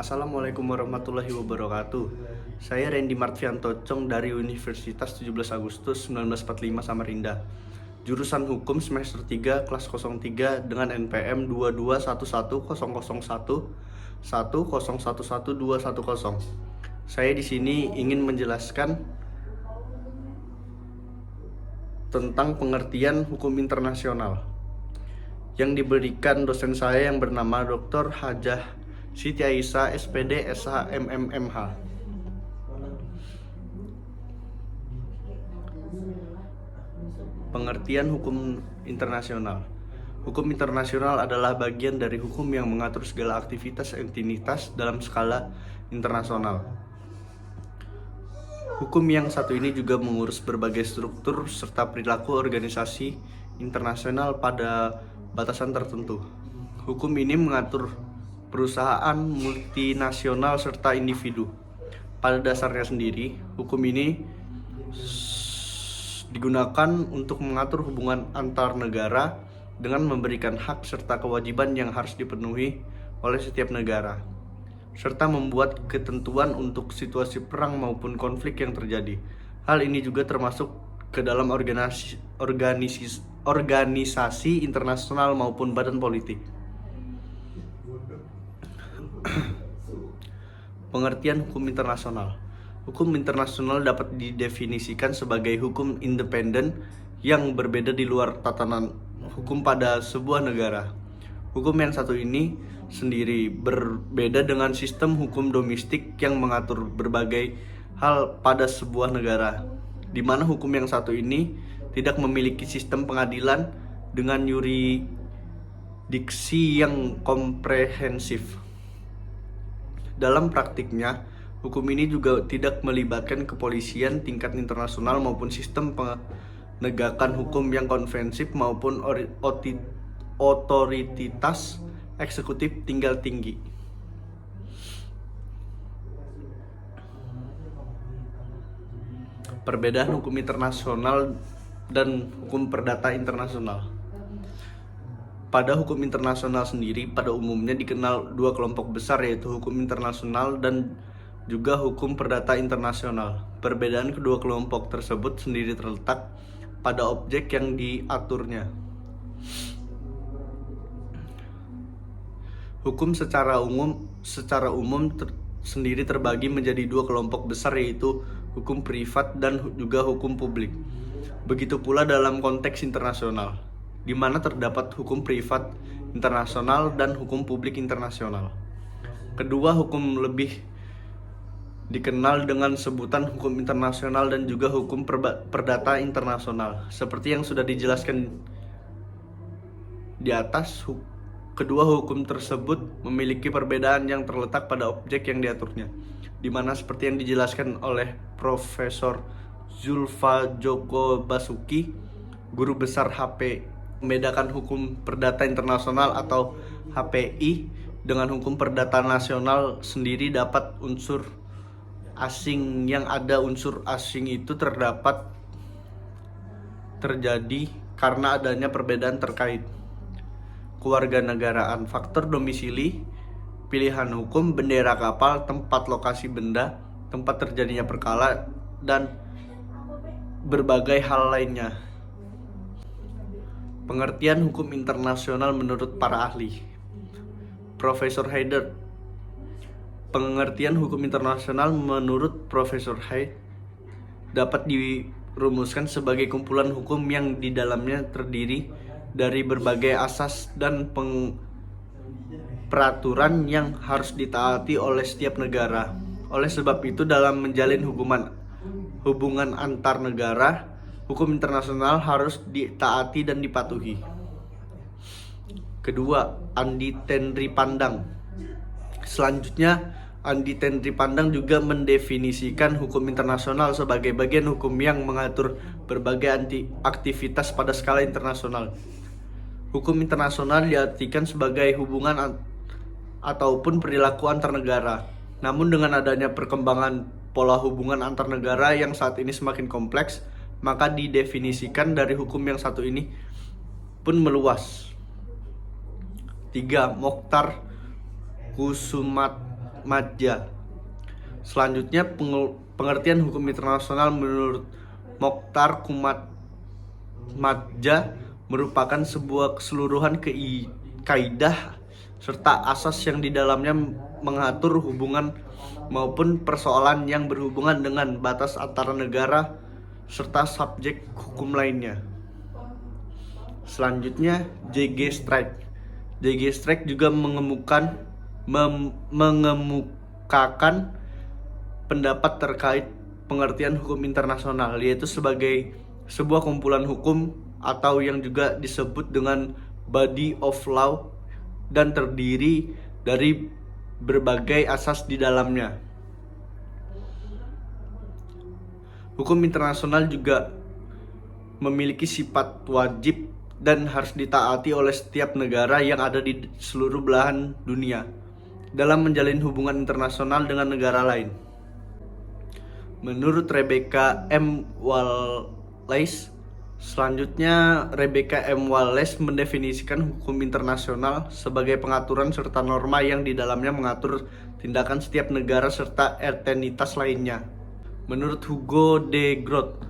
Assalamualaikum warahmatullahi wabarakatuh. Saya Randy Martvianto Cong dari Universitas 17 Agustus 1945 Samarinda. Jurusan Hukum semester 3 kelas 03 dengan NPM 221100110111210. Saya di sini ingin menjelaskan tentang pengertian hukum internasional yang diberikan dosen saya yang bernama Dr. Hajah Siti Aisyah SPD SH MMMH. Pengertian hukum internasional. Hukum internasional adalah bagian dari hukum yang mengatur segala aktivitas entitas dalam skala internasional. Hukum yang satu ini juga mengurus berbagai struktur serta perilaku organisasi internasional pada batasan tertentu. Hukum ini mengatur perusahaan multinasional serta individu. Pada dasarnya sendiri, hukum ini digunakan untuk mengatur hubungan antar negara dengan memberikan hak serta kewajiban yang harus dipenuhi oleh setiap negara, serta membuat ketentuan untuk situasi perang maupun konflik yang terjadi. Hal ini juga termasuk ke dalam organisasi internasional maupun badan politik. Pengertian hukum internasional. Hukum internasional dapat didefinisikan sebagai hukum independen yang berbeda di luar tatanan hukum pada sebuah negara. Hukum yang satu ini sendiri berbeda dengan sistem hukum domestik yang mengatur berbagai hal pada sebuah negara, di mana hukum yang satu ini tidak memiliki sistem pengadilan dengan yurisdiksi yang komprehensif. Dalam praktiknya, hukum ini juga tidak melibatkan kepolisian tingkat internasional maupun sistem penegakan hukum yang konvensif maupun otoritas eksekutif tinggal tinggi. Perbedaan hukum internasional dan hukum perdata internasional. Pada hukum internasional sendiri pada umumnya dikenal dua kelompok besar, yaitu hukum internasional dan juga hukum perdata internasional. Perbedaan kedua kelompok tersebut sendiri terletak pada objek yang diaturnya. Hukum secara umum sendiri terbagi menjadi dua kelompok besar, yaitu hukum privat dan juga hukum publik. Begitu pula dalam konteks internasional, di mana terdapat hukum privat internasional dan hukum publik internasional. Kedua hukum lebih dikenal dengan sebutan hukum internasional dan juga hukum perdata internasional. Seperti yang sudah dijelaskan di atas, kedua hukum tersebut memiliki perbedaan yang terletak pada objek yang diaturnya, di mana seperti yang dijelaskan oleh Profesor Zulfa Joko Basuki, guru besar HP, membedakan hukum perdata internasional atau HPI dengan hukum perdata nasional sendiri dapat unsur asing yang ada unsur asing itu terjadi karena adanya perbedaan terkait kewarganegaraan, faktor domisili, pilihan hukum, bendera kapal, tempat lokasi benda, tempat terjadinya perkara, dan berbagai hal lainnya. Pengertian hukum internasional menurut para ahli. Profesor Haider. Pengertian hukum internasional menurut Profesor Haider dapat dirumuskan sebagai kumpulan hukum yang di dalamnya terdiri dari berbagai asas dan peraturan yang harus ditaati oleh setiap negara. Oleh sebab itu, dalam menjalin hubungan antar negara, hukum internasional harus ditaati dan dipatuhi. Kedua, Andi Tenri Pandang. Selanjutnya, Andi Tenri Pandang juga mendefinisikan hukum internasional sebagai bagian hukum yang mengatur berbagai aktivitas pada skala internasional. Hukum internasional diartikan sebagai hubungan ataupun perilaku antar negara. Namun dengan adanya perkembangan pola hubungan antar negara yang saat ini semakin kompleks, maka didefinisikan dari hukum yang satu ini pun meluas. 3. Mokhtar Madja. Selanjutnya, pengertian hukum internasional menurut Mokhtar Kumatmadja merupakan sebuah keseluruhan kaidah serta asas yang di dalamnya mengatur hubungan maupun persoalan yang berhubungan dengan batas antara negara serta subjek hukum lainnya. Selanjutnya, J.G. Streck. J.G. Streck juga mengemukakan pendapat terkait pengertian hukum internasional, yaitu sebagai sebuah kumpulan hukum atau yang juga disebut dengan body of law dan terdiri dari berbagai asas di dalamnya. Hukum internasional juga memiliki sifat wajib dan harus ditaati oleh setiap negara yang ada di seluruh belahan dunia dalam menjalin hubungan internasional dengan negara lain. Menurut Rebecca M. Wallace, selanjutnya Rebecca M. Wallace mendefinisikan hukum internasional sebagai pengaturan serta norma yang di dalamnya mengatur tindakan setiap negara serta entitas lainnya. Menurut Hugo de Groot,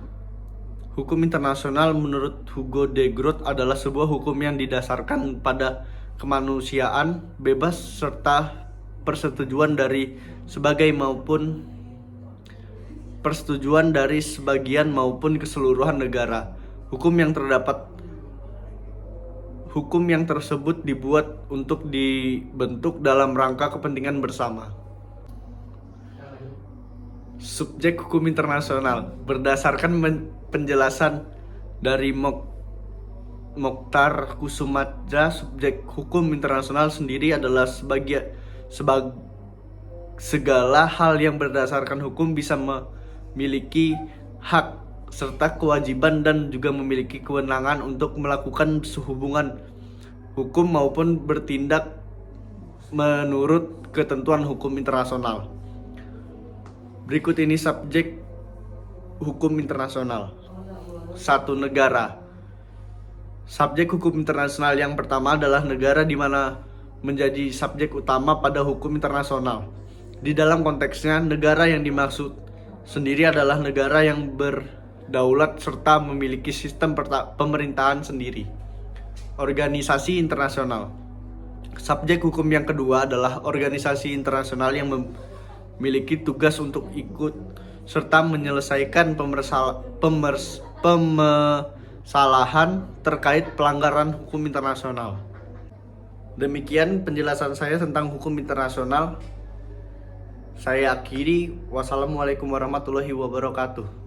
hukum internasional menurut Hugo de Groot adalah sebuah hukum yang didasarkan pada kemanusiaan, bebas serta persetujuan dari sebagian maupun keseluruhan negara. Hukum yang tersebut dibuat untuk dibentuk dalam rangka kepentingan bersama. Subjek hukum internasional berdasarkan penjelasan dari Mokhtar Kusumadja, subjek hukum internasional sendiri adalah segala hal yang berdasarkan hukum bisa memiliki hak serta kewajiban dan juga memiliki kewenangan untuk melakukan sehubungan hukum maupun bertindak menurut ketentuan hukum internasional. Berikut ini subjek hukum internasional. 1. Negara. Subjek hukum internasional yang pertama adalah negara di mana menjadi subjek utama pada hukum internasional. Di dalam konteksnya, negara yang dimaksud sendiri adalah negara yang berdaulat serta memiliki sistem pemerintahan sendiri. Organisasi internasional. Subjek hukum yang kedua adalah organisasi internasional yang memiliki tugas untuk ikut serta menyelesaikan permasalahan terkait pelanggaran hukum internasional. Demikian penjelasan saya tentang hukum internasional. Saya akhiri. Wassalamualaikum warahmatullahi wabarakatuh.